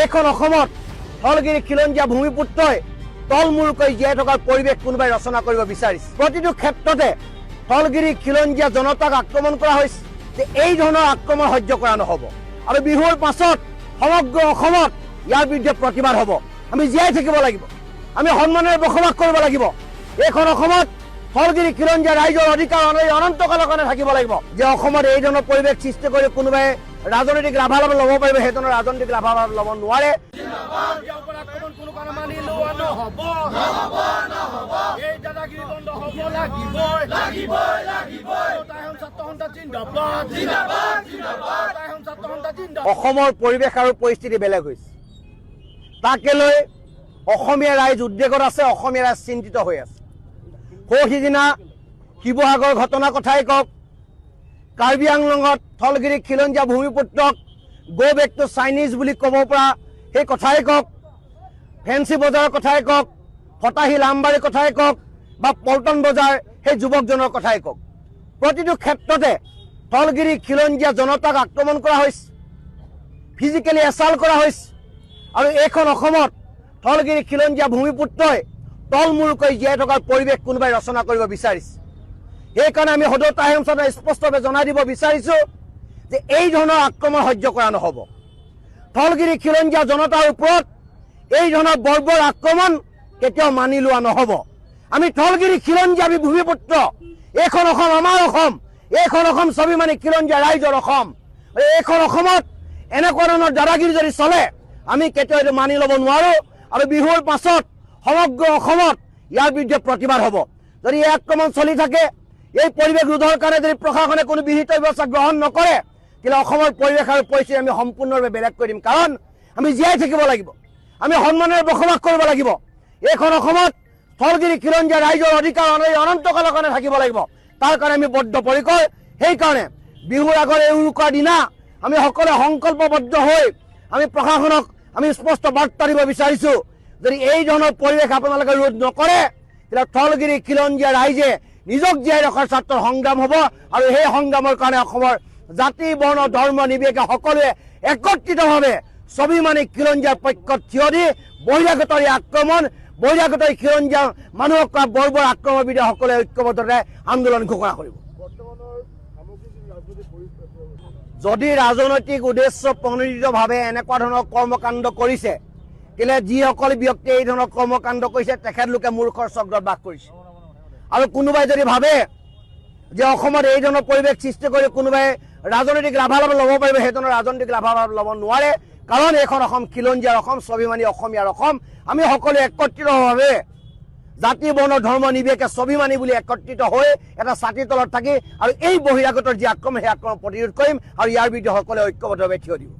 এইখন অসমত স্থলগিৰি খিলঞ্জীয়া ভূমিপুত্ৰই তলমূৰকৈ জীয়াই থকাৰ পৰিৱেশ কোনোবাই ৰচনা কৰিব বিচাৰিছে। প্ৰতিটো ক্ষেত্ৰতে স্থলগিৰি খিলঞ্জীয়া জনতাক আক্ৰমণ কৰা হৈছে। যে এই ধৰণৰ আক্ৰমণ সহ্য কৰা নহ'ব আৰু বিহুৰ পাছত সমগ্ৰ অসমত ইয়াৰ বিৰুদ্ধে প্ৰতিবাদ হ'ব। আমি জীয়াই থাকিব লাগিব, আমি সন্মানেৰে বসবাস কৰিব লাগিব। এইখন অসমত স্থলগিৰি খিলঞ্জীয়া ৰাইজৰ অধিকাৰ অনন্তকালৰ কাৰণে থাকিব লাগিব। যে অসমত এই ধৰণৰ পৰিৱেশ সৃষ্টি কৰি কোনোবাই ৰাজনৈতিক লাভালাভ ল'ব পাৰিব, সেই ধৰণৰ ৰাজনৈতিক লাভালাভ ল'ব নোৱাৰে। অসমৰ পৰিৱেশ আৰু পৰিস্থিতি বেলেগ হৈছে, তাকে লৈ অসমীয়া ৰাইজ উদ্বেগত আছে, অসমীয়া ৰাইজ চিন্তিত হৈ আছে। সিদিনা শিৱসাগৰ ঘটনাৰ কথাই কওক, কাৰ্বি আংলঙত স্থলগিৰি খিলঞ্জীয়া ভূমিপুত্ৰক গো বেক টু চাইনিজ বুলি ক'ব পৰা সেই কথাই কওক, ফেঞ্চি বজাৰৰ কথাই কওক, ফটাহিল আমবাৰীৰ কথাই কওক বা পল্টন বজাৰ সেই যুৱকজনৰ কথাই কওক, প্ৰতিটো ক্ষেত্ৰতে স্থলগিৰি খিলঞ্জীয়া জনতাক আক্ৰমণ কৰা হৈছে, ফিজিকেলি এছাল্ট কৰা হৈছে। আৰু এইখন অসমত স্থলগিৰি খিলঞ্জীয়া ভূমিপুত্ৰই তলমূৰকৈ জীয়াই থকাৰ পৰিৱেশ কোনোবাই ৰচনা কৰিব বিচাৰিছে। সেইকাৰণে আমি সদৌ তাহেমচাতে স্পষ্টভাৱে জনাই দিব বিচাৰিছোঁ যে এই ধৰণৰ আক্ৰমণ সহ্য কৰা নহ'ব। স্থলগিৰি খিলঞ্জীয়া জনতাৰ ওপৰত এই ধৰণৰ বৰ্বৰ আক্ৰমণ কেতিয়াও মানি লোৱা নহ'ব। আমি স্থলগিৰি খিলঞ্জীয়া ভূমিপুত্ৰ, এইখন অসম আমাৰ অসম, এইখন অসম স্বাভিমানী খিলঞ্জীয়া ৰাইজৰ অসম। এইখন অসমত এনেকুৱা ধৰণৰ দাদাগিৰি যদি চলে আমি কেতিয়াও এইটো মানি ল'ব নোৱাৰোঁ। আৰু বিহুৰ পাছত সমগ্ৰ অসমত ইয়াৰ বিৰুদ্ধে প্ৰতিবাদ হ'ব। যদি এই আক্ৰমণ চলি থাকে, এই পৰিৱেশ ৰোধৰ কাৰণে যদি প্ৰশাসনে কোনো বিহিত ব্যৱস্থা গ্ৰহণ নকৰে, তেতিয়াহ'লে অসমৰ পৰিৱেশ আৰু পৰিস্থিতি আমি সম্পূৰ্ণৰূপে বেলেগ কৰি দিম। কাৰণ আমি জীয়াই থাকিব লাগিব, আমি সন্মানেৰে বসবাস কৰিব লাগিব। এইখন অসমত স্থলগিৰি খিলঞ্জীয়া ৰাইজৰ অধিকাৰ অনন্তকালৰ কাৰণে থাকিব লাগিব। তাৰ কাৰণে আমি বদ্ধপৰিকৰ। সেইকাৰণে বিহুৰ আগৰ এই উৰুকাৰ দিনা আমি সকলোৱে সংকল্পবদ্ধ হৈ আমি প্ৰশাসনক আমি স্পষ্ট বাৰ্তা দিব বিচাৰিছোঁ, যদি এই ধৰণৰ পৰিৱেশ আপোনালোকে ৰোধ নকৰে তেতিয়া স্থলগিৰি খিলঞ্জীয়া ৰাইজে নিজক জীয়াই ৰখাৰ স্বাৰ্থত সংগ্ৰাম হ'ব। আৰু সেই সংগ্ৰামৰ কাৰণে অসমৰ জাতি বৰ্ণ ধৰ্ম নিৰ্বিশেষে সকলোৱে একত্ৰিতভাৱে স্বাভিমানী খিলঞ্জীয়াৰ পক্ষত থিয় দি বহিৰাগতৰ এই আক্ৰমণ, বহিৰাগতৰ খিলঞ্জীয়া মানুহক কৰা বৰ্বৰ আক্ৰমণৰ বিৰুদ্ধে সকলোৱে ঐক্যবদ্ধৰে আন্দোলন ঘোষণা কৰিব। যদি ৰাজনৈতিক উদ্দেশ্য প্ৰণোদিতভাৱে এনেকুৱা ধৰণৰ কৰ্মকাণ্ড কৰিছে, তেতিয়াহ'লে যিসকল ব্যক্তিয়ে এই ধৰণৰ কৰ্মকাণ্ড কৰিছে তেখেতলোকে মূৰ্খৰ চক্ৰত বাস কৰিছে। আৰু কোনোবাই যদি ভাবে যে অসমত এই ধৰণৰ পৰিৱেশ সৃষ্টি কৰি কোনোবাই ৰাজনৈতিক লাভালাভ ল'ব পাৰিব, সেই ধৰণৰ ৰাজনৈতিক লাভালাভ ল'ব নোৱাৰে। কাৰণ এইখন অসম খিলঞ্জীয়াৰ অসম, স্বাভিমানী অসমীয়াৰ অসম। আমি সকলোৱে একত্ৰিতভাৱে জাতি বৰ্ণ ধৰ্ম নিৰ্বিশেষে স্বাভিমানী বুলি একত্ৰিত হৈ এটা ছাতিৰ তলত থাকি আৰু এই বহিৰাগতৰ যি আক্ৰমণ সেই আক্ৰমণ প্ৰতিৰোধ কৰিম আৰু ইয়াৰ বিৰুদ্ধে সকলোৱে ঐক্যবদ্ধভাৱে থিয় দিব।